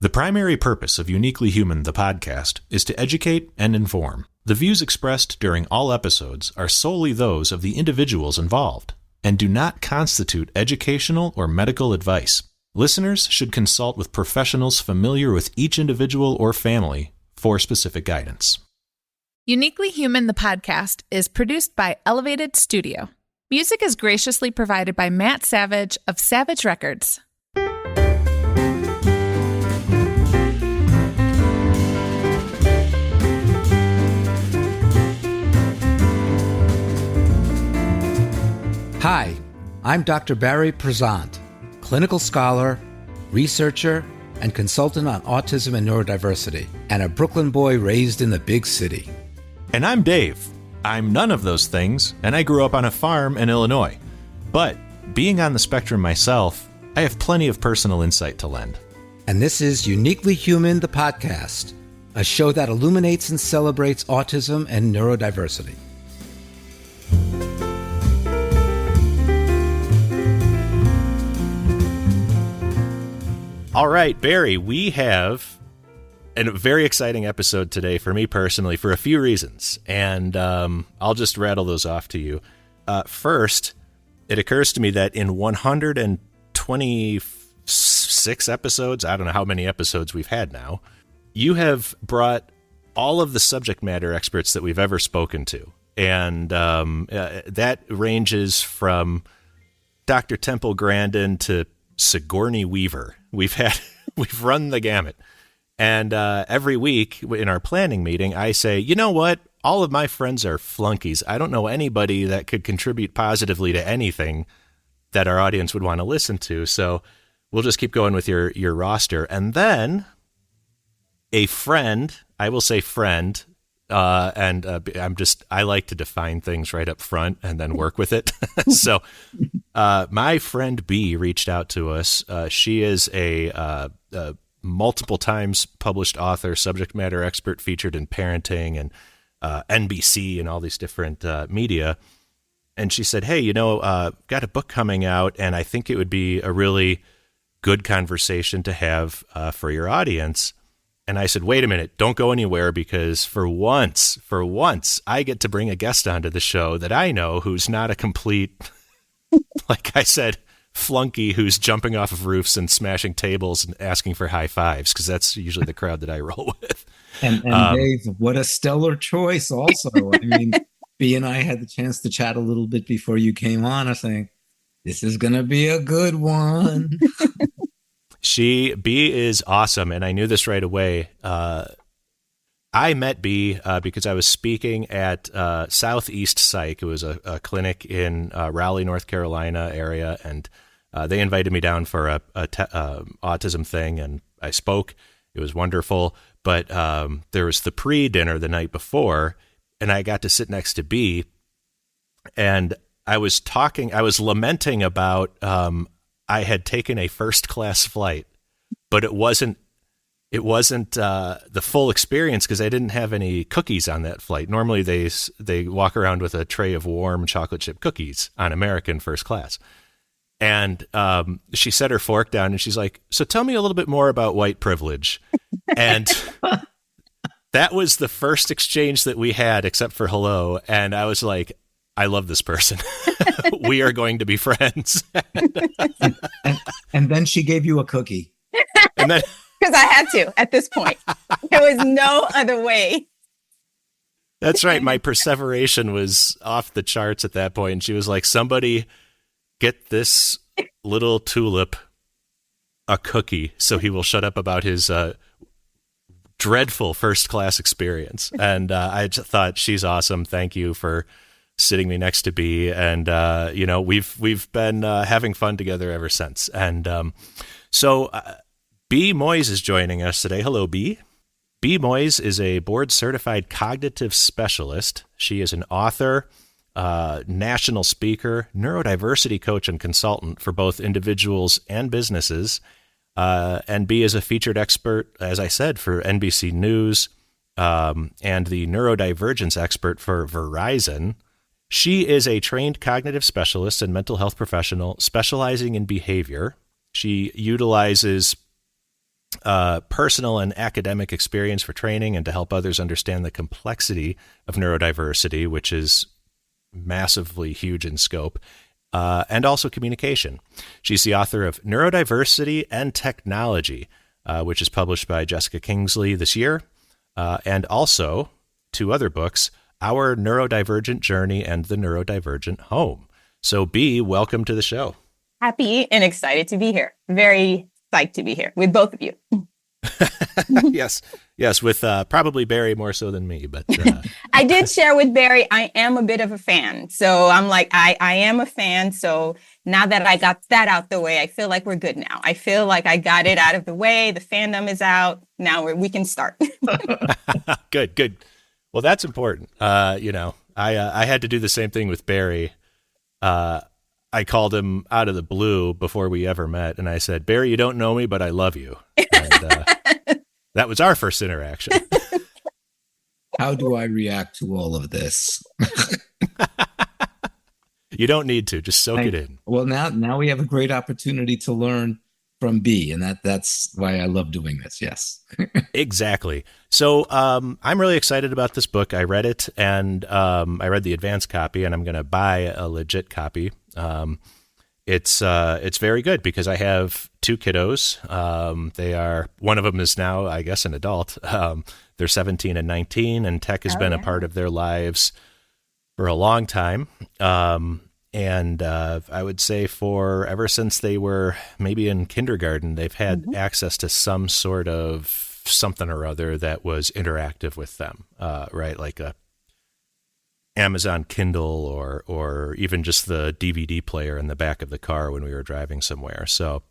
The primary purpose of Uniquely Human, the podcast, is to educate and inform. The views expressed during all episodes are solely those of the individuals involved and do not constitute educational or medical advice. Listeners should consult with professionals familiar with each individual or family for specific guidance. Uniquely Human, the podcast, is produced by Elevated Studio. Music is graciously provided by Matt Savage of Savage Records. Hi, I'm Dr. Barry Prezant, clinical scholar, researcher, and consultant on autism and neurodiversity, and a Brooklyn boy raised in the big city. And I'm Dave. I'm none of those things, and I grew up on a farm in Illinois. But being on the spectrum myself, I have plenty of personal insight to lend. And this is Uniquely Human, the podcast, a show that illuminates and celebrates autism and neurodiversity. All right, Barry, we have a very exciting episode today for me personally for a few reasons, and I'll just rattle those off to you. First, it occurs to me that in 126 episodes, I don't know how many episodes we've had now, you have brought all of the subject matter experts that we've ever spoken to, and that ranges from Dr. Temple Grandin to Sigourney Weaver. We've run the gamut. And every week in our planning meeting, I say, you know what? All of my friends are flunkies. I don't know anybody that could contribute positively to anything that our audience would want to listen to. So we'll just keep going with your roster. And then a friend, I will say friend, I like to define things right up front and then work with it. So my friend B reached out to us. She is a multiple times published author, subject matter expert featured in parenting and NBC and all these different media. And she said, hey, got a book coming out, and I think it would be a really good conversation to have for your audience. And I said, wait a minute, don't go anywhere, because for once, I get to bring a guest onto the show that I know who's not a complete, like I said, flunky who's jumping off of roofs and smashing tables and asking for high fives, because that's usually the crowd that I roll with. And Dave, what a stellar choice also. I mean, B and I had the chance to chat a little bit before you came on. I think this is going to be a good one. B is awesome, and I knew this right away. I met B because I was speaking at Southeast Psych. It was a clinic in Raleigh, North Carolina area, and they invited me down for a autism thing, and I spoke. It was wonderful, but there was the pre-dinner the night before, and I got to sit next to B, and I was lamenting about I had taken a first-class flight, but it wasn't the full experience because I didn't have any cookies on that flight. Normally they walk around with a tray of warm chocolate chip cookies on American first class. And she set her fork down and she's like, so tell me a little bit more about white privilege. And that was the first exchange that we had except for hello. And I was like, I love this person. We are going to be friends. and then she gave you a cookie. And then because I had to at this point. There was no other way. That's right. My perseveration was off the charts at that point. And she was like, somebody get this little tulip a cookie so he will shut up about his dreadful first class experience. And I just thought, she's awesome. Thank you for sitting me next to B, and we've been having fun together ever since. And so B. Moise is joining us today. Hello, B. B. Moise is a board-certified cognitive specialist. She is an author, national speaker, neurodiversity coach, and consultant for both individuals and businesses. And B is a featured expert, as I said, for NBC News, and the neurodivergence expert for Verizon. She is a trained cognitive specialist and mental health professional specializing in behavior. She utilizes personal and academic experience for training and to help others understand the complexity of neurodiversity, which is massively huge in scope, and also communication. She's the author of Neurodiversity and Technology, which is published by Jessica Kingsley this year, and also 2 other books, Our Neurodivergent Journey and The Neurodivergent Home. So B, welcome to the show. Happy and excited to be here. Very psyched to be here with both of you. Yes, with probably Barry more so than me, but I did share with Barry, I am a bit of a fan. So I'm like, I am a fan. So now that I got that out the way, I feel like we're good now. I feel like I got it out of the way. The fandom is out. Now we can start. Good. Well, that's important. I had to do the same thing with Barry. I called him out of the blue before we ever met, and I said, Barry, you don't know me, but I love you. And that was our first interaction. How do I react to all of this? You don't need to. Just soak it in. Well, now we have a great opportunity to learn from B, and that's why I love doing this. Yes. Exactly. So I'm really excited about this book. I read it, and I read the advanced copy, and I'm going to buy a legit copy. It's very good because I have 2 kiddos. One of them is now, I guess, an adult. They're 17 and 19, and tech has been a part of their lives for a long time. And I would say ever since they were maybe in kindergarten, they've had access to some sort of something or other that was interactive with them, right? Like a Amazon Kindle or even just the DVD player in the back of the car when we were driving somewhere. So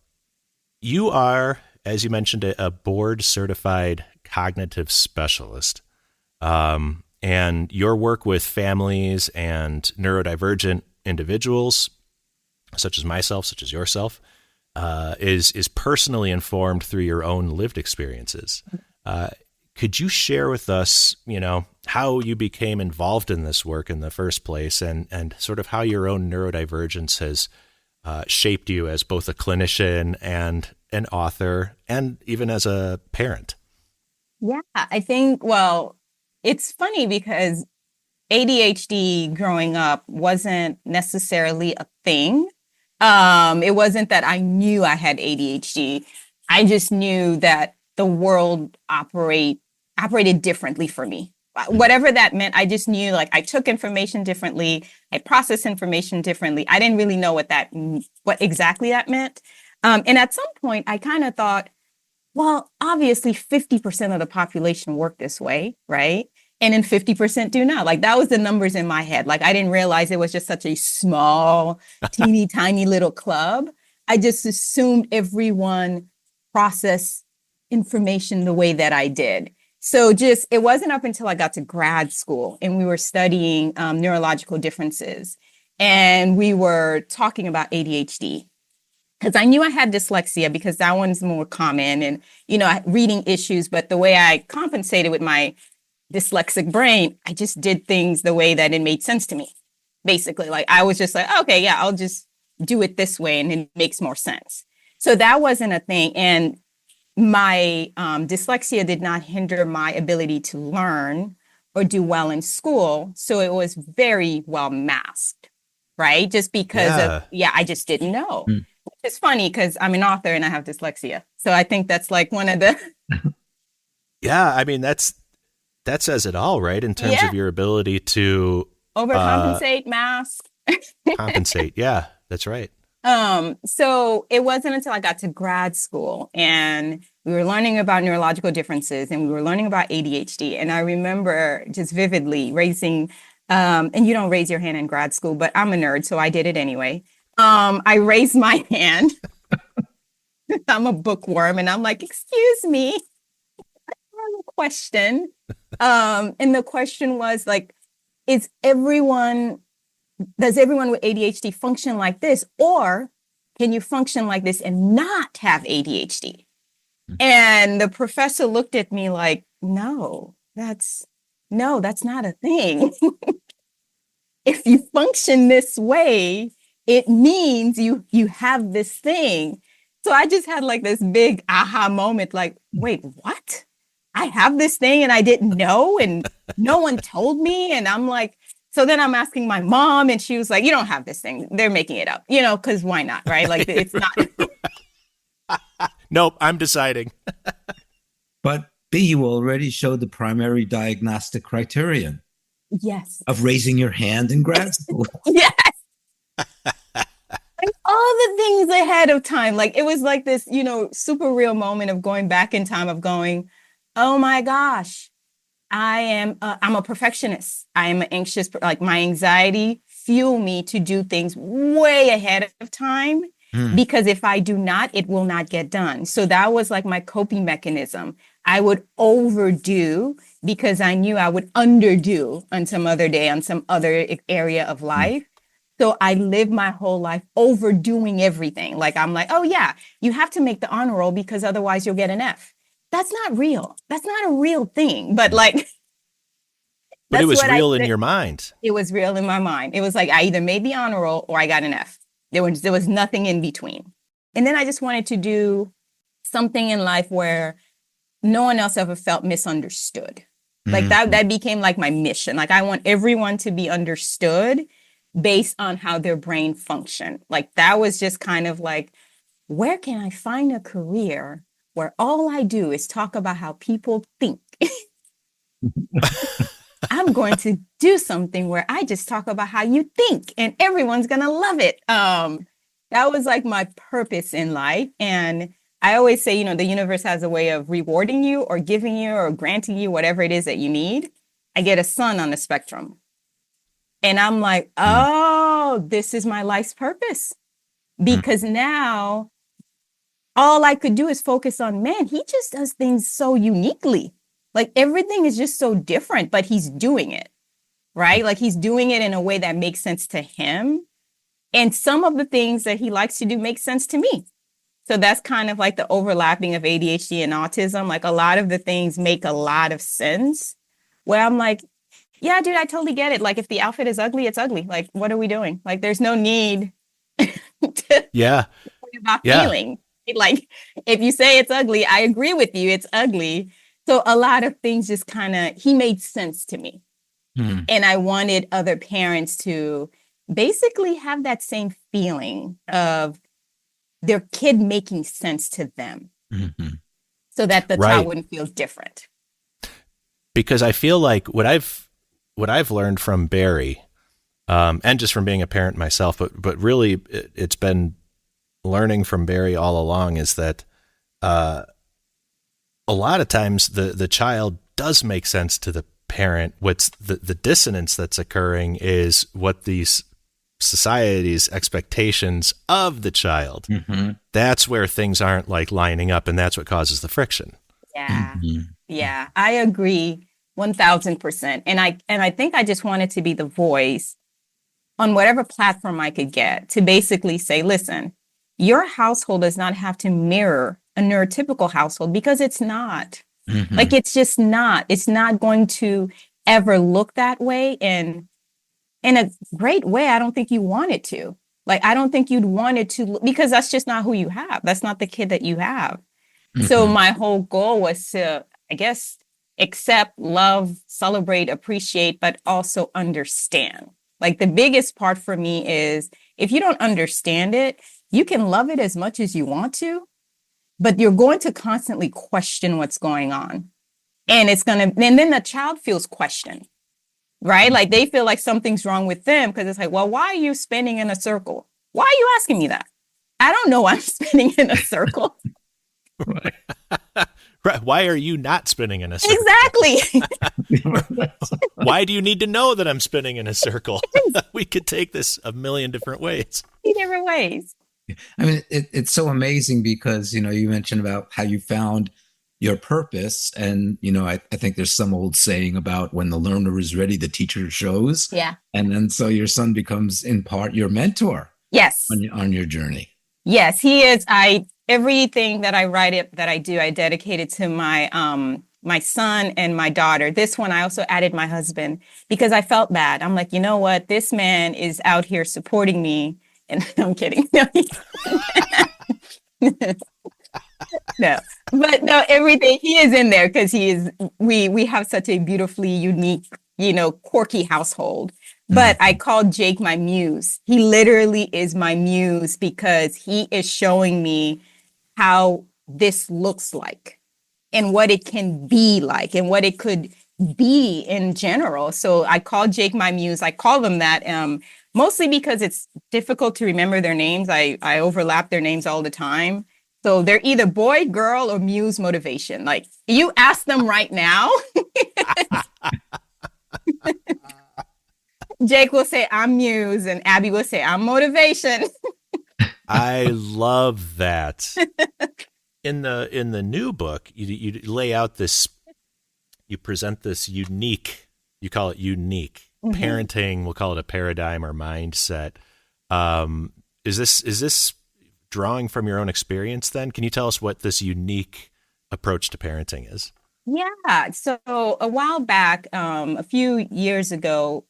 you are, as you mentioned, a board certified cognitive specialist. And your work with families and neurodivergent individuals, such as myself, such as yourself, is personally informed through your own lived experiences. Could you share with us, how you became involved in this work in the first place and sort of how your own neurodivergence has shaped you as both a clinician and an author and even as a parent? Yeah, I think, it's funny because ADHD growing up wasn't necessarily a thing. It wasn't that I knew I had ADHD. I just knew that the world operated differently for me. Whatever that meant, I just knew I took information differently. I processed information differently. I didn't really know what exactly that meant. And at some point I kind of thought, well, obviously 50% of the population work this way, right? And then 50% do not. That was the numbers in my head. I didn't realize it was just such a small, teeny tiny little club. I just assumed everyone processed information the way that I did. So it wasn't up until I got to grad school and we were studying neurological differences and we were talking about ADHD because I knew I had dyslexia because that one's more common and, reading issues. But the way I compensated with my dyslexic brain, I just did things the way that it made sense to me. Basically, I was just okay, yeah, I'll just do it this way and it makes more sense. So that wasn't a thing. And my dyslexia did not hinder my ability to learn or do well in school. So it was very well masked, right? Just because I just didn't know. It's funny because I'm an author and I have dyslexia. So I think that's one of the... Yeah, I mean, that says it all, right? In terms of your ability to... Overcompensate, mask. Compensate, yeah, that's right. So it wasn't until I got to grad school and we were learning about neurological differences and we were learning about ADHD. And I remember just vividly raising, and you don't raise your hand in grad school, but I'm a nerd, so I did it anyway. I raised my hand. I'm a bookworm and I'm like, excuse me, I have a question. And the question was does everyone with ADHD function like this? Or can you function like this and not have ADHD? And the professor looked at me like, no, that's not a thing. If you function this way, it means you have this thing. So I just had like this big aha moment, like, wait, what? I have this thing and I didn't know, and no one told me. And I'm like, so then I'm asking my mom, and she was like, you don't have this thing. They're making it up, because why not? Right. Like, it's not. Nope, I'm deciding. But B, you already showed the primary diagnostic criterion Yes. of raising your hand in grad school. Yes. Like all the things ahead of time. Like, it was like this, super real moment of going back in time, of going, oh my gosh, I'm a perfectionist. I am an anxious, like my anxiety fuel me to do things way ahead of time, because if I do not, it will not get done. So that was like my coping mechanism. I would overdo because I knew I would underdo on some other day, on some other area of life. So I lived my whole life overdoing everything. Like, I'm like, oh yeah, you have to make the honor roll because otherwise you'll get an F. That's not real. That's not a real thing. But like, but it was real in your mind. It was real in my mind. It was like, I either made the honor roll or I got an F. There was nothing in between. And then I just wanted to do something in life where no one else ever felt misunderstood. Like that became like my mission. Like, I want everyone to be understood based on how their brain function. Like, that was just kind of like, where can I find a career where all I do is talk about how people think? I'm going to do something where I just talk about how you think and everyone's going to love it. That was like my purpose in life. And I always say, the universe has a way of rewarding you or giving you or granting you whatever it is that you need. I get a son on the spectrum. And I'm like, oh, this is my life's purpose. Because now all I could do is focus on, man, he just does things so uniquely. Like, everything is just so different, but he's doing it, right? Like, he's doing it in a way that makes sense to him. And some of the things that he likes to do make sense to me. So that's kind of like the overlapping of ADHD and autism. Like, a lot of the things make a lot of sense, where I'm like, yeah, dude, I totally get it. Like, if the outfit is ugly, it's ugly. Like, what are we doing? Like, there's no need to worry about feeling. Like, if you say it's ugly, I agree with you. It's ugly. So a lot of things just he made sense to me. And I wanted other parents to basically have that same feeling of their kid making sense to them, so that the child wouldn't feel different. Because I feel like what I've learned from Barry, and just from being a parent myself, but really it's been learning from Barry all along, is that a lot of times the child does make sense to the parent. What's the dissonance that's occurring is what these society's expectations of the child. That's where things aren't like lining up, and that's what causes the friction. Yeah, I agree 1,000%. And I think I just wanted to be the voice on whatever platform I could get to basically say, listen, your household does not have to mirror a neurotypical household, because it's not. Like, it's just not. It's not going to ever look that way. And in a great way, I don't think you want it to. Like, I don't think you'd want it to, because that's just not who you have. That's not the kid that you have. So my whole goal was to, I guess, accept, love, celebrate, appreciate, but also understand. Like, the biggest part for me is, if you don't understand it, you can love it as much as you want to, but you're going to constantly question what's going on. And then the child feels questioned, right? Like, they feel like something's wrong with them, because it's like, well, why are you spinning in a circle? Why are you asking me that? I don't know why I'm spinning in a circle. Right. Why are you not spinning in a circle? Exactly. Why do you need to know that I'm spinning in a circle? We could take this a million different ways. Different ways. I mean, it's so amazing because, you mentioned about how you found your purpose. And, I think there's some old saying about, when the learner is ready, the teacher shows. Yeah. And then so your son becomes in part your mentor. Yes. On your journey. Yes, he is. Everything that I do, I dedicate it to my my son and my daughter. This one, I also added my husband, because I felt bad. I'm like, you know what? This man is out here supporting me. And I'm kidding. No, No, but no, everything he is in there because he is. We have such a beautifully unique, quirky household. But I call Jake my muse. He literally is my muse because he is showing me how this looks like and what it can be like and what it could be in general. So I call Jake my muse. I call them that mostly because it's difficult to remember their names. I overlap their names all the time. So they're either boy, girl, or muse motivation. Like you ask them right now. Jake will say, I'm muse, and Abby will say, I'm motivation. I love that. In the new book, you lay out this, you present this unique, you call it unique parenting. We'll call it a paradigm or mindset. Is this drawing from your own experience? Then, can you tell us what this unique approach to parenting is? Yeah. So a while back, a few years ago,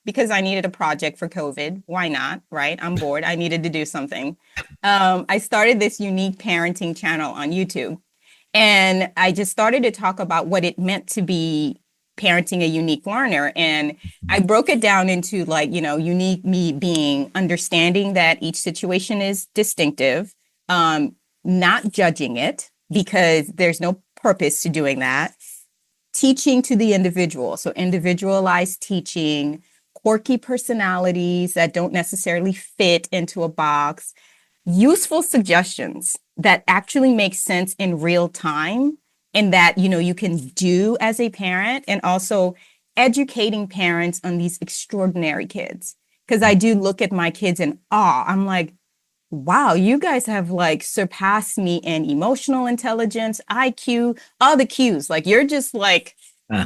because I needed a project for COVID. Why not? Right? I'm bored. I needed to do something. I started this unique parenting channel on YouTube. And I just started to talk about what it meant to be parenting a unique learner. And I broke it down into unique me being understanding that each situation is distinctive, not judging it because there's no purpose to doing that. Teaching to the individual. So individualized teaching, quirky personalities that don't necessarily fit into a box, useful suggestions that actually make sense in real time and that, you can do as a parent, and also educating parents on these extraordinary kids. Because I do look at my kids in awe. I'm like, wow, you guys have surpassed me in emotional intelligence, IQ, all the Qs. You're just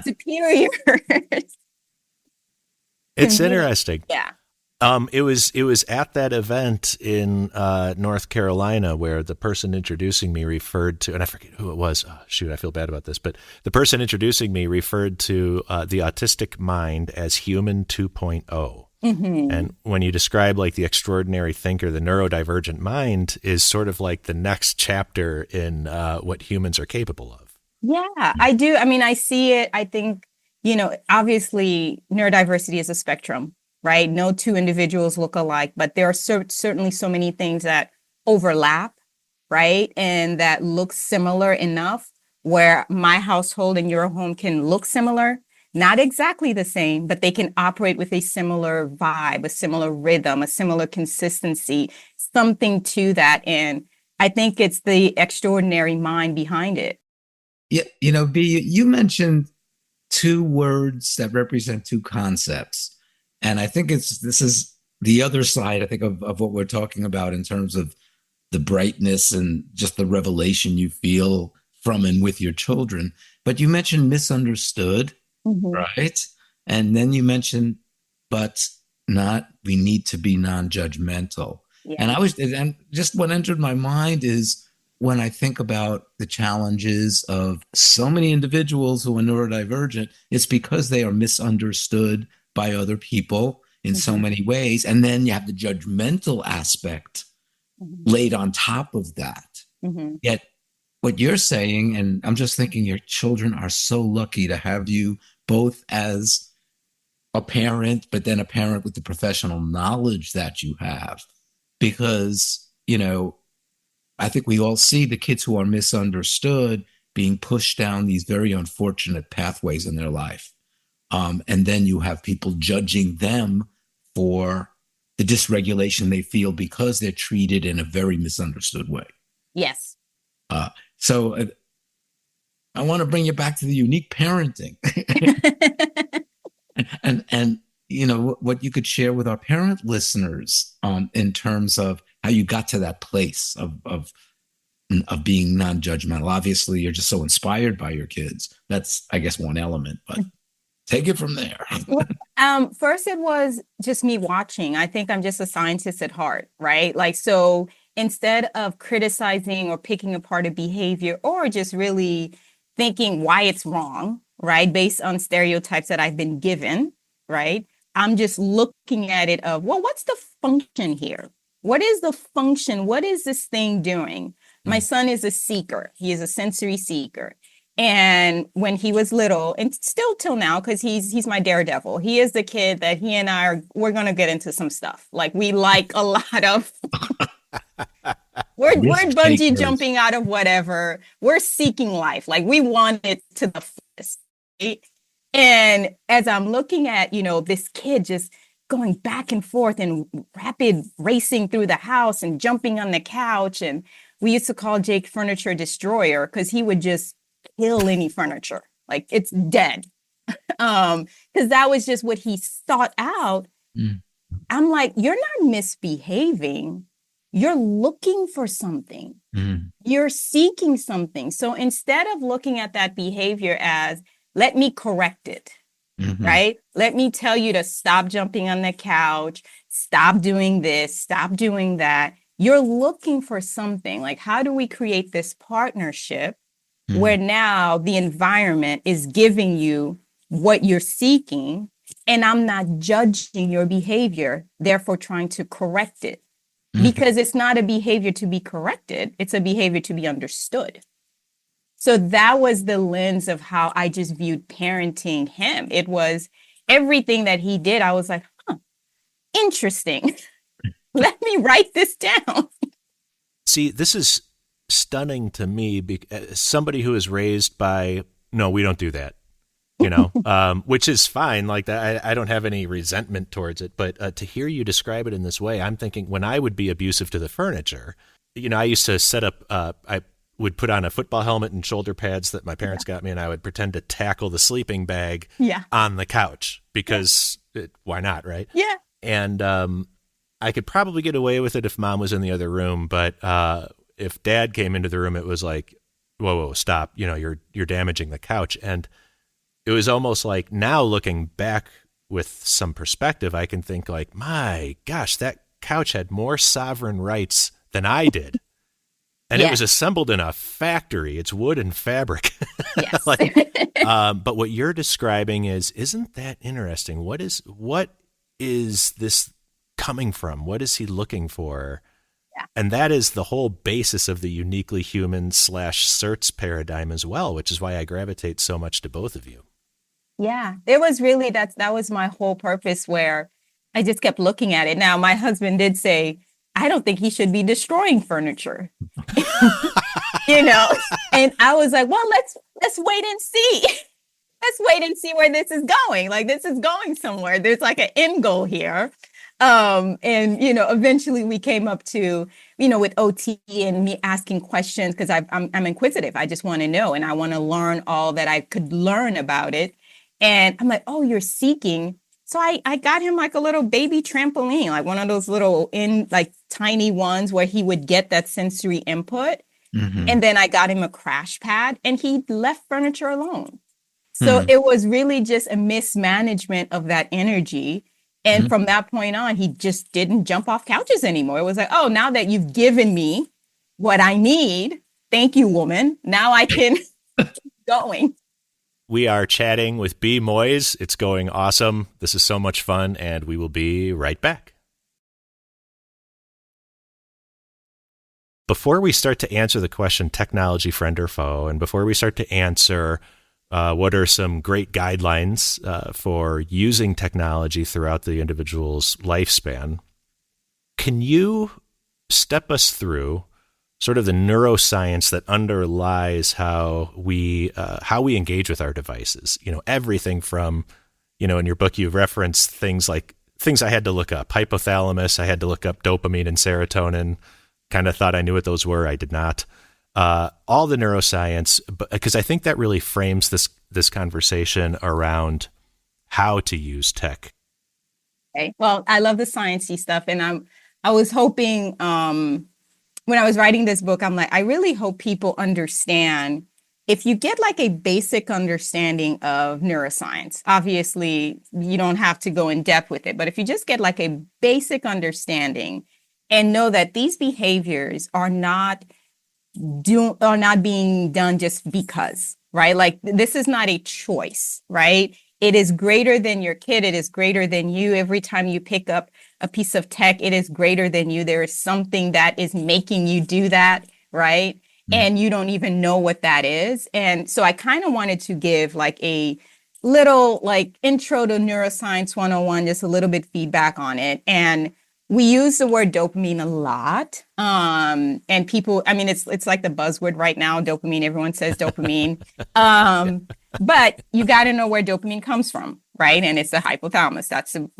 superior. It's interesting. Yeah. It was at that event in North Carolina where the person introducing me referred to, and I forget who it was. Oh, shoot, I feel bad about this, but the person introducing me referred to the autistic mind as human 2.0. And when you describe the extraordinary thinker, the neurodivergent mind is sort of like the next chapter in what humans are capable of. Yeah, I do. I mean, I see it. I think, obviously neurodiversity is a spectrum, right? No two individuals look alike, but there are certainly so many things that overlap, right? And that look similar enough where my household and your home can look similar. Not exactly the same, but they can operate with a similar vibe, a similar rhythm, a similar consistency, something to that. And I think it's the extraordinary mind behind it. Yeah, B, you mentioned two words that represent two concepts. And I think this is the other side, I think, of what we're talking about in terms of the brightness and just the revelation you feel from and with your children. But you mentioned misunderstood. Right. And then you mentioned, but we need to be non-judgmental. Yeah. And just what entered my mind is when I think about the challenges of so many individuals who are neurodivergent, it's because they are misunderstood by other people in so many ways. And then you have the judgmental aspect laid on top of that. Yet what you're saying, and I'm just thinking your children are so lucky to have you both as a parent, but then a parent with the professional knowledge that you have. Because, I think we all see the kids who are misunderstood being pushed down these very unfortunate pathways in their life. And then you have people judging them for the dysregulation they feel because they're treated in a very misunderstood way. Yes. So I want to bring you back to the unique parenting and what you could share with our parent listeners in terms of how you got to that place of being non-judgmental. Obviously, you're just so inspired by your kids. That's, I guess, one element, but take it from there. First, it was just me watching. I think I'm just a scientist at heart, right? So instead of criticizing or picking apart a behavior or just really thinking why it's wrong, right? Based on stereotypes that I've been given, right? I'm just looking at it of, well, what's the function here? What is the function? What is this thing doing? My son is a seeker. He is a sensory seeker. And when he was little, and still till now, because he's my daredevil, he is the kid that he and we're going to get into some stuff. Like, we like a lot of, we're bungee jumping out of whatever. We're seeking life. Like, we want it to the fullest. Right? And as I'm looking at, this kid just going back and forth and rapid racing through the house and jumping on the couch. And we used to call Jake Furniture Destroyer because he would just kill any furniture. Like, it's dead. Because that was just what he sought out. I'm like, you're not misbehaving. You're looking for something. You're seeking something. So instead of looking at that behavior as, let me correct it, right? Let me tell you to stop jumping on the couch, stop doing this, stop doing that. You're looking for something. Like, how do we create this partnership where now the environment is giving you what you're seeking, and I'm not judging your behavior, therefore trying to correct it? Because it's not a behavior to be corrected. It's a behavior to be understood. So that was the lens of how I just viewed parenting him. It was everything that he did. I was like, interesting. Let me write this down. See, this is stunning to me because somebody who is raised by, no, we don't do that, which is fine. Like that, I don't have any resentment towards it. But to hear you describe it in this way, I'm thinking when I would be abusive to the furniture, I used to set up, I would put on a football helmet and shoulder pads that my parents got me, and I would pretend to tackle the sleeping bag on the couch because why not, right? Yeah. And I could probably get away with it if mom was in the other room, but if dad came into the room, it was like, whoa, stop! You're damaging the couch. And it was almost like, now looking back with some perspective, I can think like, my gosh, that couch had more sovereign rights than I did. And it was assembled in a factory. It's wood and fabric. Yes. But what you're describing isn't that interesting? What is this coming from? What is he looking for? Yeah. And that is the whole basis of the uniquely human / certs paradigm as well, which is why I gravitate so much to both of you. Yeah, it was really, that was my whole purpose, where I just kept looking at it. Now, my husband did say, I don't think he should be destroying furniture, and I was like, well, let's wait and see. Let's wait and see where this is going. Like, this is going somewhere. There's like an end goal here. And, eventually we came up to, with OT and me asking questions, because I'm inquisitive. I just want to know, and I want to learn all that I could learn about it. And I'm like, oh, you're seeking. So I got him like a little baby trampoline, like one of those little tiny ones where he would get that sensory input. And then I got him a crash pad, and he left furniture alone. So it was really just a mismanagement of that energy. And from that point on, he just didn't jump off couches anymore. It was like, oh, now that you've given me what I need, thank you, woman. Now I can keep going. We are chatting with B. Moise. It's going awesome. This is so much fun, and we will be right back. Before we start to answer the question, technology friend or foe, and before we start to answer what are some great guidelines for using technology throughout the individual's lifespan, can you step us through sort of the neuroscience that underlies how we engage with our devices? Everything from, in your book, you've referenced things I had to look up, hypothalamus. I had to look up dopamine and serotonin. Kind of thought I knew what those were. I did not. All the neuroscience, because I think that really frames this conversation around how to use tech. Okay. Well, I love the sciencey stuff, and I was hoping when I was writing this book, I'm like, I really hope people understand, if you get like a basic understanding of neuroscience, obviously you don't have to go in depth with it, but if you just get like a basic understanding and know that these behaviors are not being done just because, right? Like, this is not a choice, right? It is greater than your kid. It is greater than you. Every time you pick up a piece of tech, it is greater than you. There is something that is making you do that, right? And you don't even know what that is. And so I kind of wanted to give like a little like intro to neuroscience 101, just a little bit feedback on it. And we use the word dopamine a lot. And people, I mean, it's like the buzzword right now, dopamine. Everyone says dopamine. But you got to know where dopamine comes from, right? And it's the hypothalamus.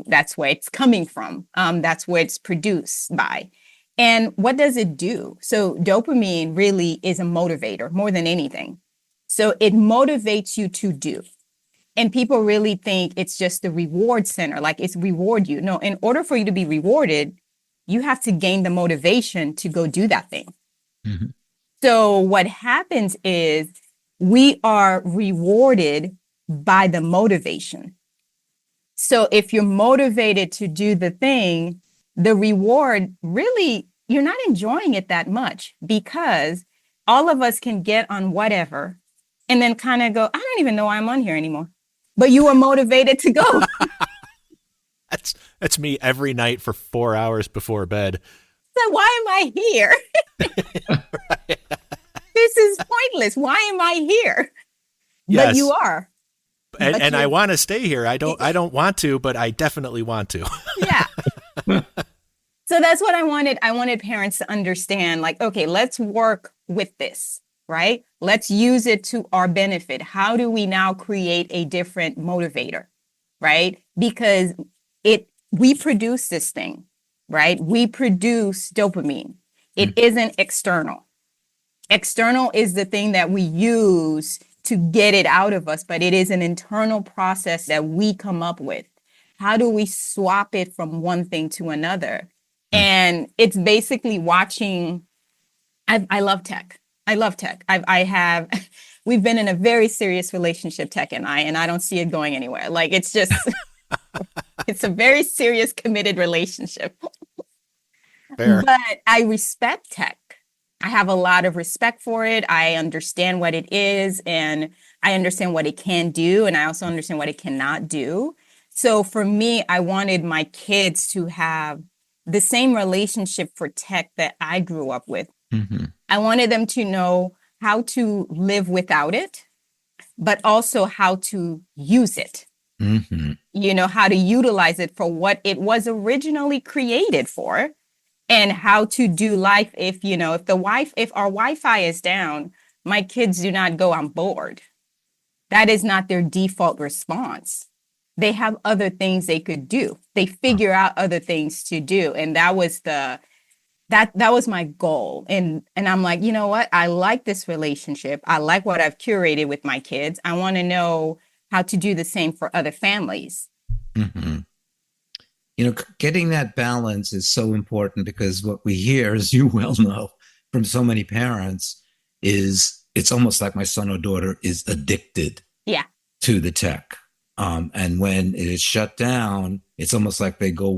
That's where it's coming from. That's where it's produced by. And what does it do? So dopamine really is a motivator more than anything. So it motivates you to do. And people really think it's just the reward center, like it's reward you. No, in order for you to be rewarded, you have to gain the motivation to go do that thing. Mm-hmm. So what happens is we are rewarded by the motivation. So if you're motivated to do the thing, the reward really, you're not enjoying it that much, because all of us can get on whatever and then kind of go, I don't even know why I'm on here anymore. But you were motivated to go. That's me every night for 4 hours before bed. So why am I here? Right. This is pointless. Why am I here? Yes. But you are. And I want to stay here. I don't want to, but I definitely want to. Yeah. So that's what I wanted. I wanted parents to understand, like, okay, let's work with this. Right? Let's use it to our benefit. How do we now create a different motivator? Right? Because we produce this thing, right? We produce dopamine. It isn't external. External is the thing that we use to get it out of us, but it is an internal process that we come up with. How do we swap it from one thing to another? And it's basically watching. I love tech. I love tech. We've been in a very serious relationship, tech and I don't see it going anywhere. Like, it's just, it's a very serious, committed relationship. Fair. But I respect tech. I have a lot of respect for it. I understand what it is, and I understand what it can do. And I also understand what it cannot do. So for me, I wanted my kids to have the same relationship for tech that I grew up with. Mm-hmm. I wanted them to know how to live without it, but also how to use it. Mm-hmm. You know, how to utilize it for what it was originally created for, and how to do life if our Wi-Fi is down, my kids do not go, I'm bored. That is not their default response. They have other things they could do. They figure out other things to do. And that was that was my goal. And I'm like, you know what? I like this relationship. I like what I've curated with my kids. I want to know how to do the same for other families. Mm-hmm. You know, getting that balance is so important, because what we hear, as you well know, from so many parents is it's almost like my son or daughter is addicted to the tech. And when it is shut down, it's almost like they go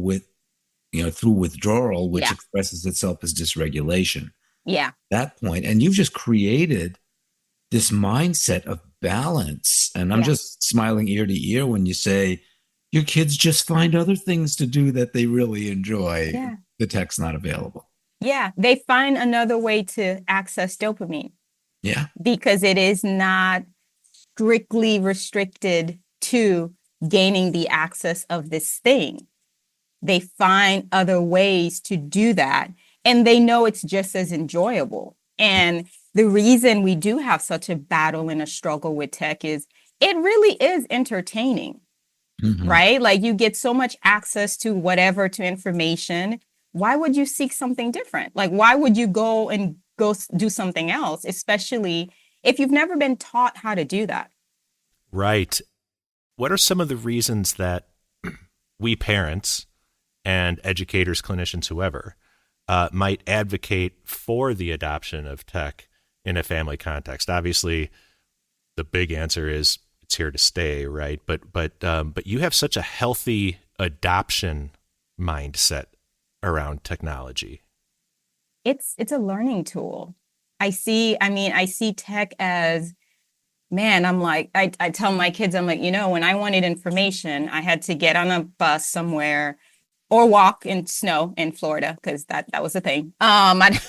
through withdrawal, which expresses itself as dysregulation. Yeah. That point. And you've just created this mindset of balance. And I'm just smiling ear to ear when you say your kids just find other things to do that they really enjoy. Yeah. The tech's not available. Yeah. They find another way to access dopamine. Yeah. Because it is not strictly restricted to gaining the access of this thing. They find other ways to do that, and they know it's just as enjoyable. And the reason we do have such a battle and a struggle with tech is it really is entertaining, right? Like, you get so much access to information. Why would you seek something different? Like, why would you go do something else, especially if you've never been taught how to do that? Right. What are some of the reasons that we parents and educators, clinicians, whoever, might advocate for the adoption of tech in a family context? Obviously, the big answer is it's here to stay, right? But you have such a healthy adoption mindset around technology. It's a learning tool. I see tech as, man, I'm like, I tell my kids, I'm like, when I wanted information, I had to get on a bus somewhere, or walk in snow in Florida, because that was a thing. I'd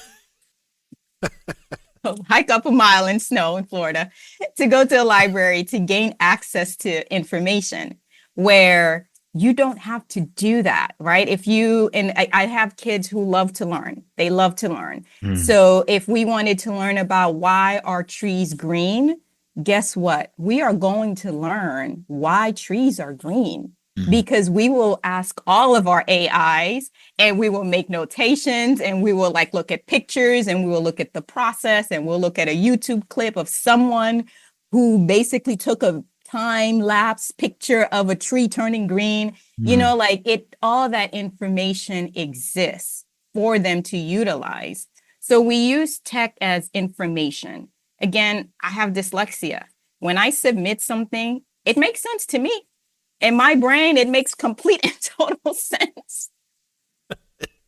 hike up a mile in snow in Florida to go to a library to gain access to information where you don't have to do that, right? If you, and I have kids who love to learn. They love to learn. So if we wanted to learn about why are trees green, guess what? We are going to learn why trees are green. Because we will ask all of our AIs and we will make notations and we will like look at pictures and we will look at the process and we'll look at a YouTube clip of someone who basically took a time lapse picture of a tree turning green. You know, like it, all that information exists for them to utilize. So we use tech as information. Again, I have dyslexia. When I submit something, it makes sense to me. In my brain, it makes complete and total sense.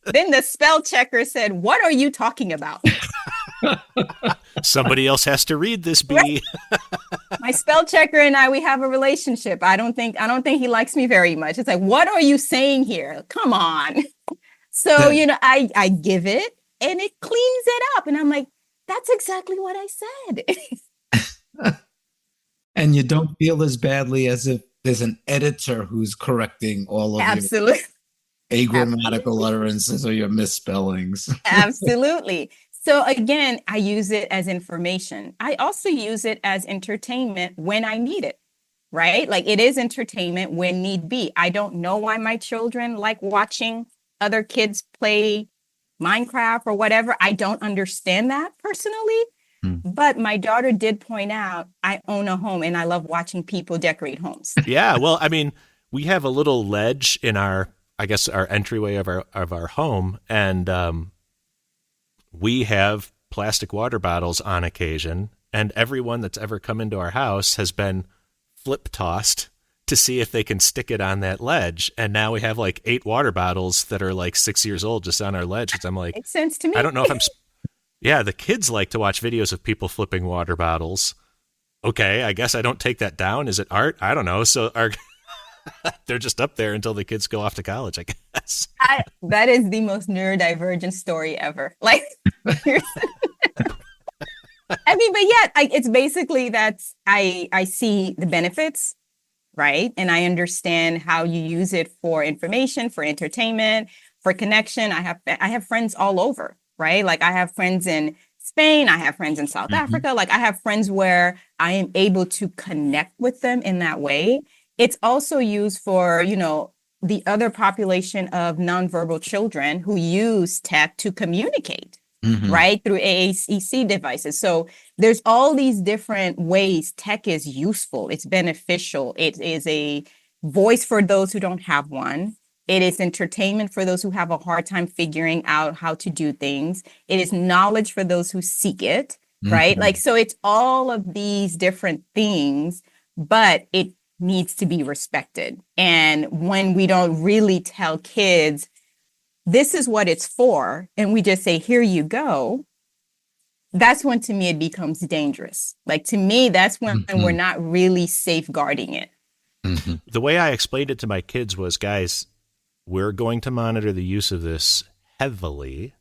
Then the spell checker said, "What are you talking about?" Somebody else has to read this, B. Right? My spell checker and I, we have a relationship. I don't think he likes me very much. It's like, what are you saying here? Come on. So, you know, I give it and it cleans it up. And I'm like, that's exactly what I said. And you don't feel as badly as if there's an editor who's correcting all of your agrammatical utterances or your misspellings. Absolutely. So again, I use it as information. I also use it as entertainment when I need it, right? Like it is entertainment when need be. I don't know why my children like watching other kids play Minecraft or whatever. I don't understand that personally. But my daughter did point out, I own a home and I love watching people decorate homes. Yeah, well, I mean, we have a little ledge in our, I guess, our entryway of our home, and we have plastic water bottles on occasion, and everyone that's ever come into our house has been flip tossed to see if they can stick it on that ledge. And now we have like 8 water bottles that are like 6 years old just on our ledge. Because I'm like, makes sense to me. I don't know if I'm. Yeah, the kids like to watch videos of people flipping water bottles. Okay, I guess I don't take that down. Is it art? I don't know. So they're just up there until the kids go off to college, I guess. That is the most neurodivergent story ever. Like, I mean, but yet it's basically I see the benefits, right? And I understand how you use it for information, for entertainment, for connection. I have friends all over. Right? Like I have friends in Spain, I have friends in South Africa. Like I have friends where I am able to connect with them in that way. It's also used for, you know, the other population of nonverbal children who use tech to communicate, right? Through AACC devices. So there's all these different ways tech is useful. It's beneficial. It is a voice for those who don't have one. It is entertainment for those who have a hard time figuring out how to do things. It is knowledge for those who seek it, right? Like, so it's all of these different things, but it needs to be respected. And when we don't really tell kids, this is what it's for, and we just say, here you go, that's when, to me, it becomes dangerous. Like, to me, that's when we're not really safeguarding it. The way I explained it to my kids was, guys, we're going to monitor the use of this heavily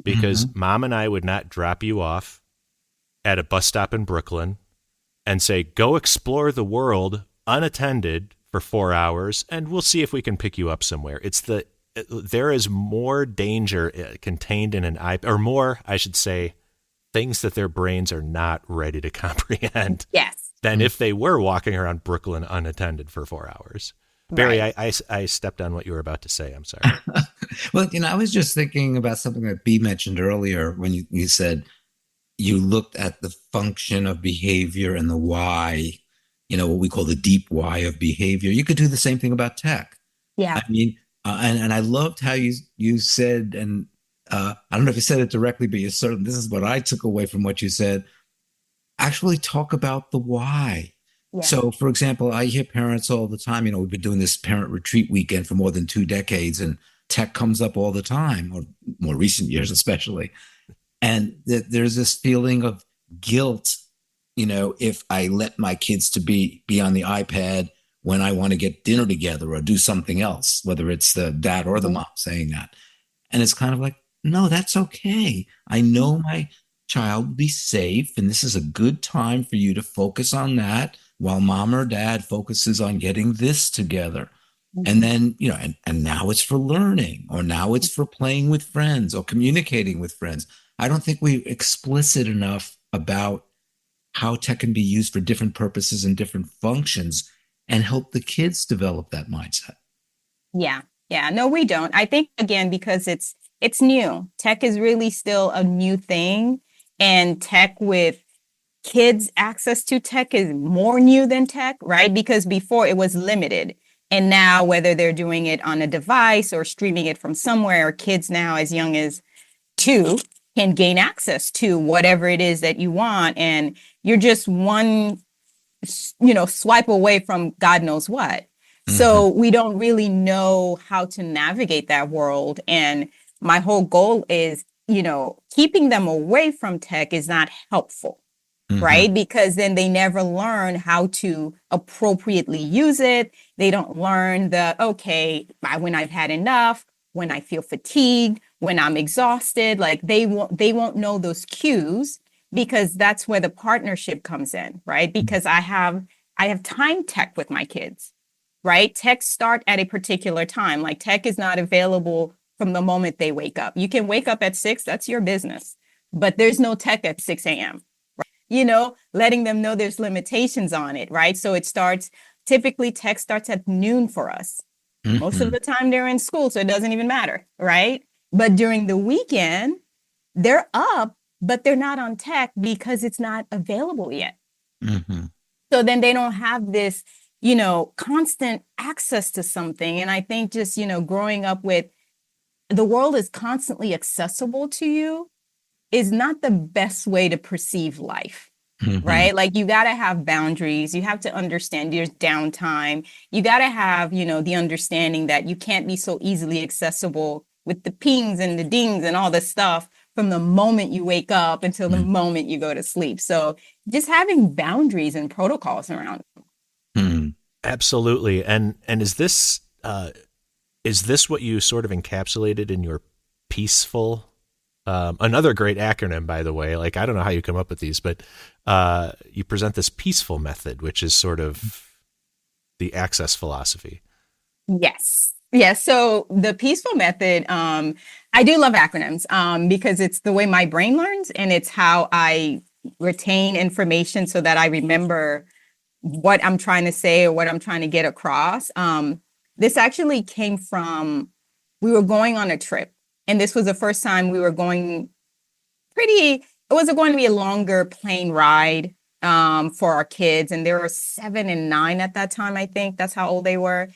because Mom and I would not drop you off at a bus stop in Brooklyn and say, go explore the world unattended for 4 hours and we'll see if we can pick you up somewhere. There is more danger contained in an iPad, or more, I should say, things that their brains are not ready to comprehend. Yes. Than if they were walking around Brooklyn unattended for 4 hours. Barry, right. I stepped on what you were about to say. I'm sorry. Well, you know, I was just thinking about something that B mentioned earlier when you said you looked at the function of behavior and the why, you know, what we call the deep why of behavior. You could do the same thing about tech. Yeah. I mean, and I loved how you said, and I don't know if you said it directly, but this is what I took away from what you said. Actually talk about the why. Yeah. So, for example, I hear parents all the time, you know, we've been doing this parent retreat weekend for more than 2 decades, and tech comes up all the time, or more recent years especially. And there's this feeling of guilt, you know, if I let my kids to be on the iPad when I want to get dinner together or do something else, whether it's the dad or the mom saying that. And it's kind of like, no, that's okay. I know my child will be safe, and this is a good time for you to focus on that while mom or dad focuses on getting this together. And then, and now it's for learning, or now it's for playing with friends or communicating with friends. I don't think we're explicit enough about how tech can be used for different purposes and different functions and help the kids develop that mindset. Yeah. Yeah. No, we don't. I think, again, because it's new. Tech is really still a new thing. And tech with kids' access to tech is more new than tech, right? Because before it was limited. And now, whether they're doing it on a device or streaming it from somewhere, kids now as young as 2 can gain access to whatever it is that you want. And you're just one, swipe away from God knows what. So we don't really know how to navigate that world. And my whole goal is, keeping them away from tech is not helpful. Right? Because then they never learn how to appropriately use it. They don't learn when I've had enough, when I feel fatigued, when I'm exhausted, like they won't know those cues, because that's where the partnership comes in, right? Because I have time tech with my kids, right? Tech start at a particular time. Like tech is not available from the moment they wake up. You can wake up at 6, that's your business, but there's no tech at 6 a.m. Letting them know there's limitations on it, right? So typically tech starts at noon for us. Most of the time they're in school, so it doesn't even matter, right? But during the weekend, they're up, but they're not on tech because it's not available yet. So then they don't have this, constant access to something. And I think just, growing up with the world is constantly accessible to you is not the best way to perceive life, right? Like you got to have boundaries. You have to understand there's downtime. You got to have, the understanding that you can't be so easily accessible with the pings and the dings and all this stuff from the moment you wake up until the moment you go to sleep. So just having boundaries and protocols around them. Absolutely. And is this what you sort of encapsulated in your peaceful, another great acronym, by the way, like, I don't know how you come up with these, but you present this peaceful method, which is sort of the access philosophy. Yes. Yeah. So the peaceful method, I do love acronyms because it's the way my brain learns, and it's how I retain information so that I remember what I'm trying to say or what I'm trying to get across. This actually came from, we were going on a trip. And this was the first time we were going it was going to be a longer plane ride for our kids. And they were 7 and 9 at that time, I think. That's how old they were.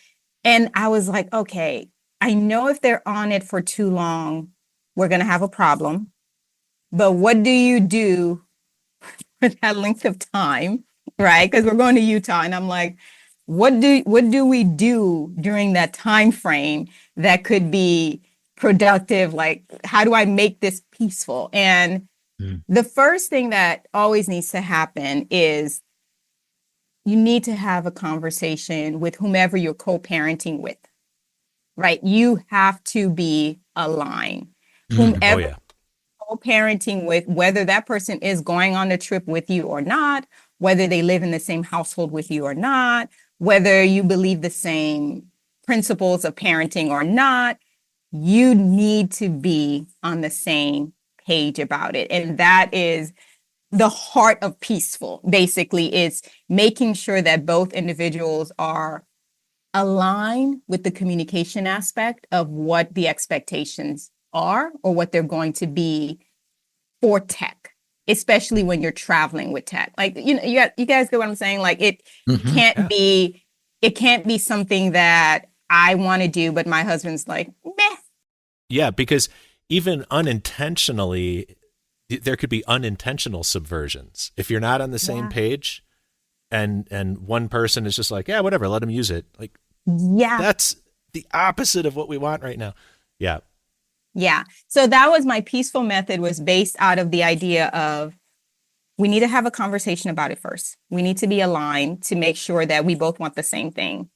And I was like, okay, I know if they're on it for too long, we're going to have a problem. But what do you do for that length of time, right? Because we're going to Utah. And I'm like, what do we do during that time frame that could be productive? Like, how do I make this peaceful? And the first thing that always needs to happen is you need to have a conversation with whomever you're co-parenting with, right? You have to be aligned. Whomever you're co-parenting with, whether that person is going on the trip with you or not, whether they live in the same household with you or not, whether you believe the same principles of parenting or not, you need to be on the same page about it. And that is the heart of peaceful, basically, is making sure that both individuals are aligned with the communication aspect of what the expectations are or what they're going to be for tech, especially when you're traveling with tech. Like, you guys get what I'm saying? Like it can't be something that I want to do, but my husband's like, meh. Yeah, because even unintentionally, there could be unintentional subversions. If you're not on the same page and one person is just like, yeah, whatever, let them use it. Like, that's the opposite of what we want right now. Yeah. Yeah. So that was my peaceful method, was based out of the idea of we need to have a conversation about it first. We need to be aligned to make sure that we both want the same thing.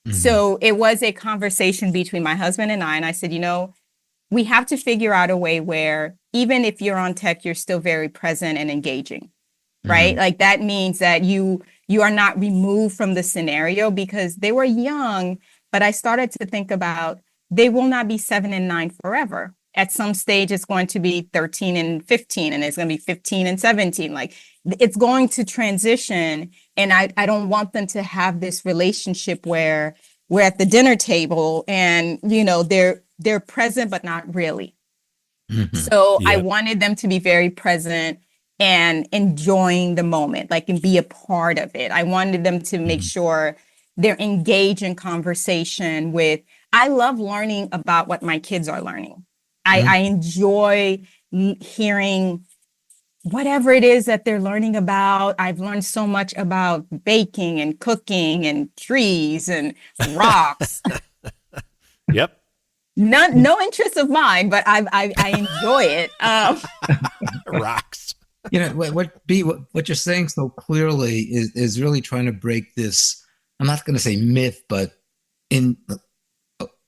So it was a conversation between my husband and I said, we have to figure out a way where even if you're on tech, you're still very present and engaging, right? Like that means that you are not removed from the scenario, because they were young, but I started to think about they will not be 7 and 9 forever. At some stage, it's going to be 13 and 15, and it's going to be 15 and 17. Like it's going to transition. And I don't want them to have this relationship where we're at the dinner table and, they're present, but not really. So I wanted them to be very present and enjoying the moment, like, and be a part of it. I wanted them to make sure they're engaged in conversation with, I love learning about what my kids are learning. I enjoy hearing whatever it is that they're learning about. I've learned so much about baking and cooking and trees and rocks. Yep. No interest of mine, but I enjoy it. Rocks. What you're saying so clearly is really trying to break this, I'm not going to say myth, but in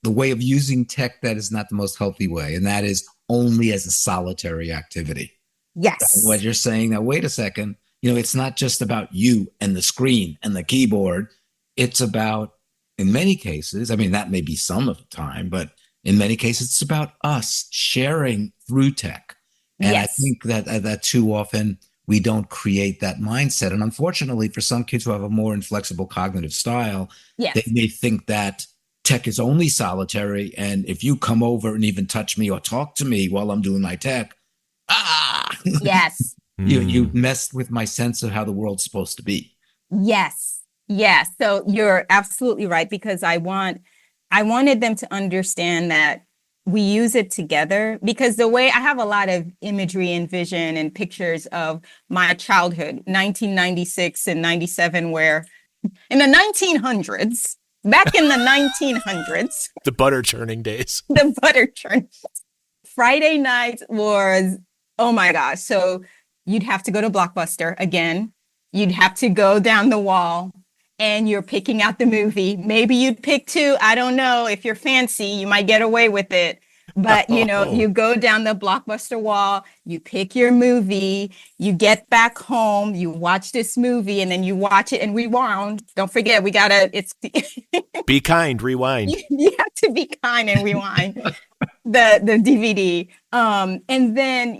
the way of using tech that is not the most healthy way, and that is only as a solitary activity. Yes. What you're saying now, wait a second, it's not just about you and the screen and the keyboard. It's about, in many cases, I mean, that may be some of the time, but in many cases, it's about us sharing through tech. And I think that too often we don't create that mindset. And unfortunately, for some kids who have a more inflexible cognitive style, they may think that tech is only solitary. And if you come over and even touch me or talk to me while I'm doing my tech, yes, you messed with my sense of how the world's supposed to be. Yes. So you're absolutely right, because I wanted them to understand that we use it together, because the way I have a lot of imagery and vision and pictures of my childhood, 1996 and 97, where in the 1900s, back in the 1900s, the butter churning days, Friday night was, oh my gosh. So you'd have to go to Blockbuster again. You'd have to go down the wall and you're picking out the movie. Maybe you'd pick 2. I don't know. If you're fancy, you might get away with it. But, you go down the Blockbuster wall, you pick your movie, you get back home, you watch this movie, and then you watch it and rewind. Don't forget, it's be kind, rewind. You have to be kind and rewind the DVD. And then,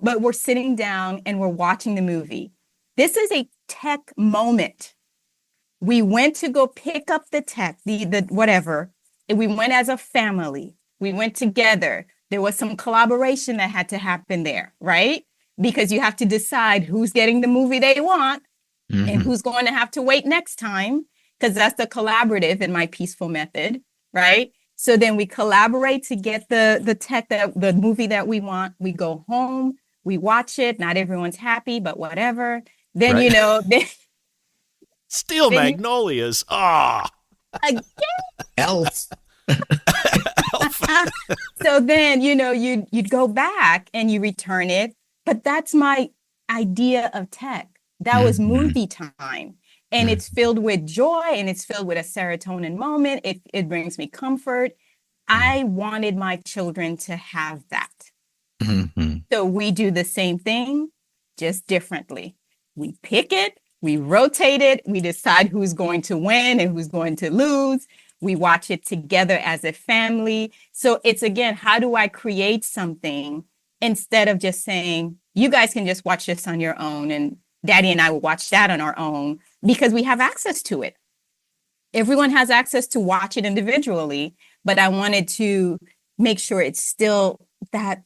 but we're sitting down and we're watching the movie. This is a tech moment. We went to go pick up the tech, the whatever. And we went as a family. We went together. There was some collaboration that had to happen there, right? Because you have to decide who's getting the movie they want and who's going to have to wait next time, because that's the collaborative in my peaceful method, right? So then we collaborate to get the tech, the movie that we want. We go home, we watch it. Not everyone's happy, but whatever. Then, right. Steel magnolias. Again. Elf. So then, you'd go back and you return it. But that's my idea of tech. That was movie time. And it's filled with joy and it's filled with a serotonin moment. It brings me comfort. I wanted my children to have that. So we do the same thing, just differently. We pick it, we rotate it, we decide who's going to win and who's going to lose. We watch it together as a family. So it's, again, how do I create something instead of just saying, you guys can just watch this on your own and Daddy and I will watch that on our own, because we have access to it. Everyone has access to watch it individually, but I wanted to make sure it's still that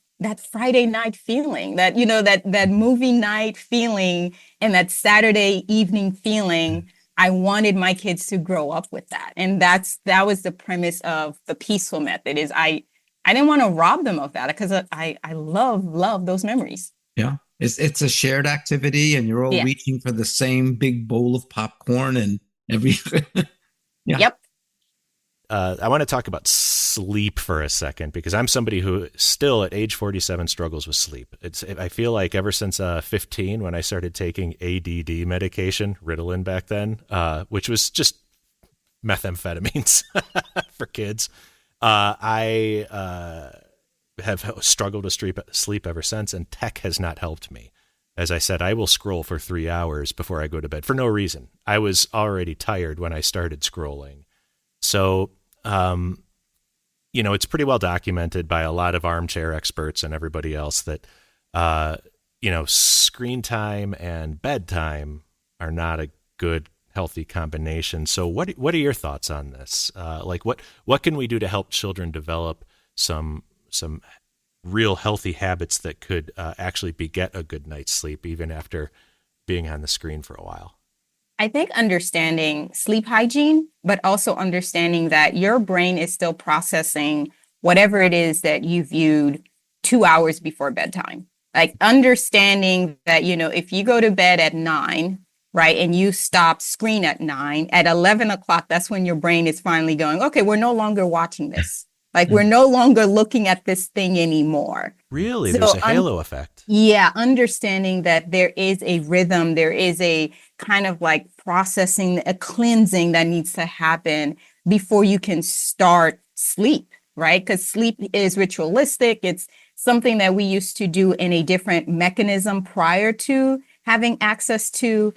Friday night feeling, that movie night feeling and that Saturday evening feeling. I wanted my kids to grow up with that. And that was the premise of the peaceful method, is I didn't want to rob them of that, because I love those memories. Yeah. It's a shared activity and you're all reaching for the same big bowl of popcorn and everything. Yep. I want to talk about sleep for a second, because I'm somebody who still at age 47 struggles with sleep. I feel like ever since 15, when I started taking ADD medication, Ritalin back then, which was just methamphetamines for kids, I have struggled to sleep ever since, and tech has not helped me. As I said, I will scroll for 3 hours before I go to bed for no reason. I was already tired when I started scrolling. So, it's pretty well documented by a lot of armchair experts and everybody else that, screen time and bedtime are not a good, healthy combination. So what are your thoughts on this? What can we do to help children develop some real healthy habits that could actually beget a good night's sleep, even after being on the screen for a while? I think understanding sleep hygiene, but also understanding that your brain is still processing whatever it is that you viewed 2 hours before bedtime. Like understanding that, if you go to bed at 9, right, and you stop screen at 9, at 11 o'clock, that's when your brain is finally going, okay, we're no longer watching this. Like we're no longer looking at this thing anymore. Really? So, there's a halo effect. Yeah. Understanding that there is a rhythm, there is a kind of like processing, a cleansing that needs to happen before you can start sleep, right? Because sleep is ritualistic. It's something that we used to do in a different mechanism prior to having access to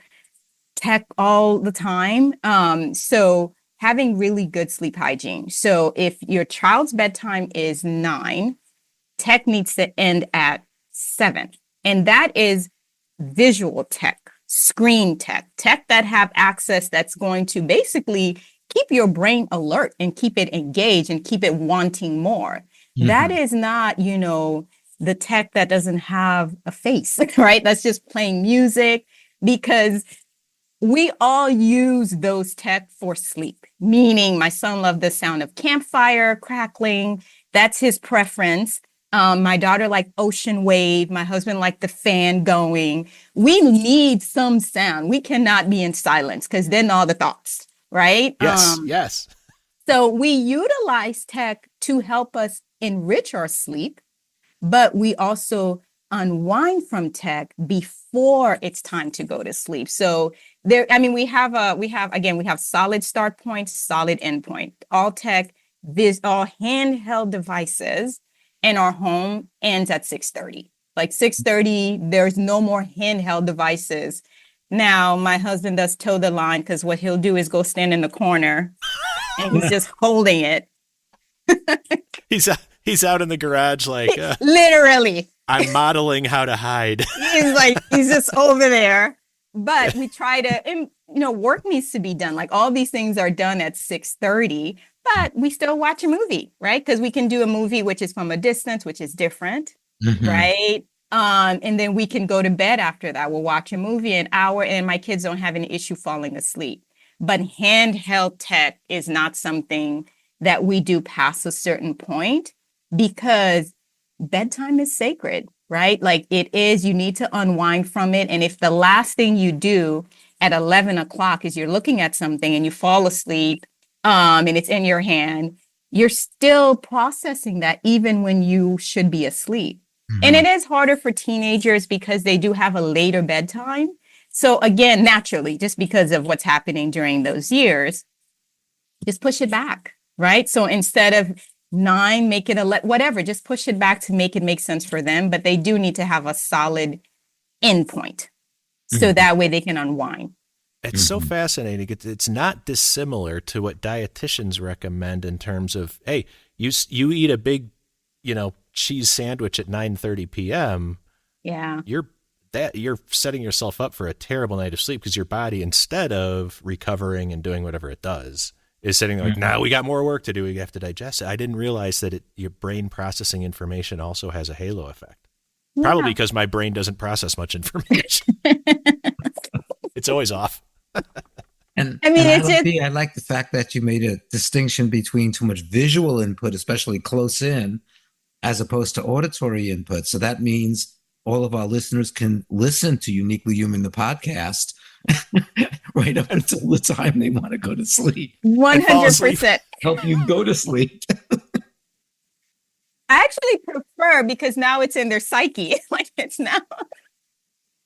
tech all the time. So having really good sleep hygiene. So if your child's bedtime is 9, tech needs to end at 7. And that is visual tech, screen tech that have access that's going to basically keep your brain alert and keep it engaged and keep it wanting more. Mm-hmm. That is not, the tech that doesn't have a face, right? That's just playing music, because we all use those tech for sleep, meaning my son loved the sound of campfire crackling. That's his preference. My daughter liked ocean wave. My husband liked the fan going. We need some sound. We cannot be in silence, because then all the thoughts, right? Yes. So we utilize tech to help us enrich our sleep, but we also unwind from tech before it's time to go to sleep. So we have solid start points, solid end point. All tech, all handheld devices in our home ends at 6:30. Like 6:30, there's no more handheld devices. Now, my husband does toe the line, because what he'll do is go stand in the corner and he's just holding it. He's out in the garage, like literally. I'm modeling how to hide. He's just over there. But we try to, and, work needs to be done. Like all these things are done at 6:30, but we still watch a movie, right? Because we can do a movie which is from a distance, which is different, right? And then we can go to bed after that. We'll watch a movie an hour, and my kids don't have any issue falling asleep. But handheld tech is not something that we do past a certain point, because bedtime is sacred, right? Like it is, you need to unwind from it. And if the last thing you do at 11 o'clock is you're looking at something and you fall asleep, and it's in your hand, you're still processing that even when you should be asleep. Mm-hmm. And it is harder for teenagers because they do have a later bedtime. So again, naturally, just because of what's happening during those years, just push it back, right? So instead of 9, make it 11, whatever, just push it back to make it make sense for them. But they do need to have a solid endpoint, so that way they can unwind. It's so fascinating. It's not dissimilar to what dietitians recommend in terms of, hey, you eat a big, cheese sandwich at 9:30 p.m. Yeah. You're setting yourself up for a terrible night of sleep, because your body, instead of recovering and doing whatever it does, is sitting there like, now we got more work to do. We have to digest it. I didn't realize that your brain processing information also has a halo effect. Yeah. Probably because my brain doesn't process much information. It's always off. I like the fact that you made a distinction between too much visual input, especially close in, as opposed to auditory input. So that means all of our listeners can listen to Uniquely Human, the podcast, right up until the time they want to go to sleep. 100%. Help you go to sleep. I actually prefer, because now it's in their psyche. Like, it's now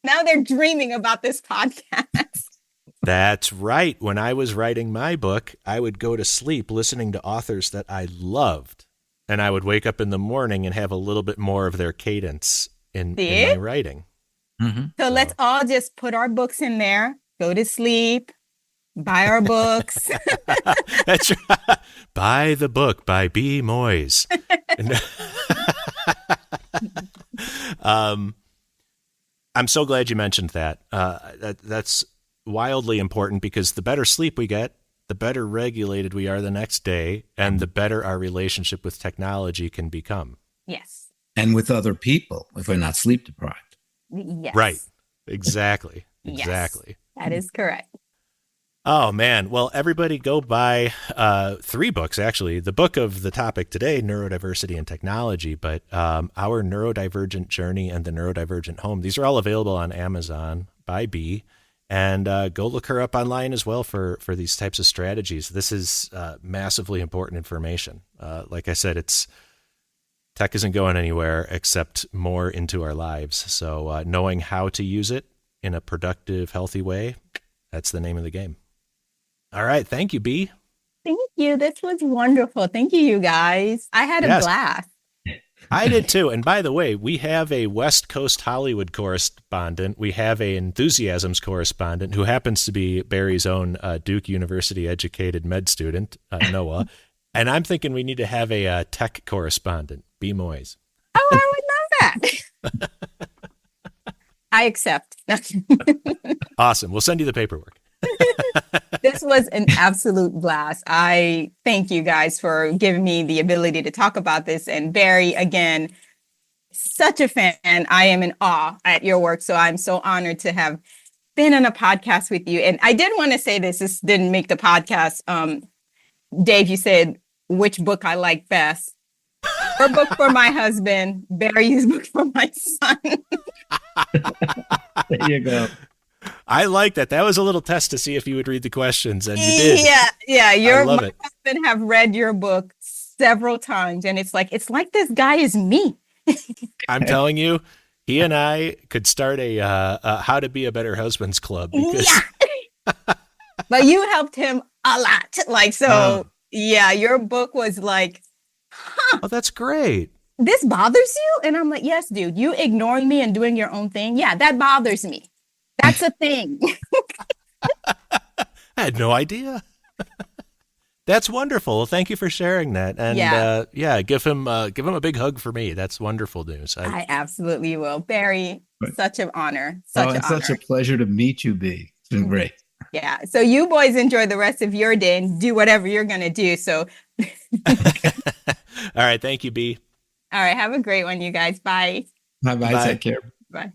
they're dreaming about this podcast. That's right. When I was writing my book, I would go to sleep listening to authors that I loved. And I would wake up in the morning and have a little bit more of their cadence in my writing. Mm-hmm. So let's all just put our books in there, go to sleep, buy our books. That's right. Buy the book by B. Moise. I'm so glad you mentioned that. That's wildly important, because the better sleep we get, the better regulated we are the next day, and the better our relationship with technology can become. Yes. And with other people, if we're not sleep deprived. Yes. Right. Exactly. Yes. Exactly. That is correct. Oh, man. Well, everybody go buy 3 books, actually. The book of the topic today, Neurodiversity and Technology, but Our Neurodivergent Journey and the Neurodivergent Home. These are all available on Amazon by B. And go look her up online as well for these types of strategies. This is massively important information. Like I said, tech isn't going anywhere except more into our lives. So knowing how to use it in a productive, healthy way, that's the name of the game. All right. Thank you, B. Thank you. This was wonderful. Thank you, you guys. I had a blast. I did too. And by the way, we have a West Coast Hollywood correspondent. We have a Enthusiasms correspondent who happens to be Barry's own Duke University educated med student, Noah. And I'm thinking we need to have a tech correspondent, B. Moise. Oh, I would love that. I accept. Awesome. We'll send you the paperwork. This was an absolute blast. I thank you guys for giving me the ability to talk about this. And Barry, again, such a fan. I am in awe at your work. So I'm so honored to have been on a podcast with you. And I did want to say this didn't make the podcast. Dave, you said which book I like best. Her book for my husband, Barry's book for my son. There you go. I like that. That was a little test to see if you would read the questions, and you did. Yeah. my husband have read your book several times, and it's like this guy is me. I'm telling you, he and I could start a How to Be a Better Husbands Club. Because... Yeah. But you helped him a lot. Yeah, your book was like, Oh, that's great. This bothers you? And I'm like, yes, dude, you ignoring me and doing your own thing. Yeah, that bothers me. That's a thing. I had no idea. That's wonderful. Well, thank you for sharing that. And give him a big hug for me. That's wonderful news. I absolutely will. Barry, such an honor. Such Yeah. So you boys enjoy the rest of your day and do whatever you're going to do. So. All right. Thank you, B. All right. Have a great one, you guys. Bye. Bye. Take care. Bye.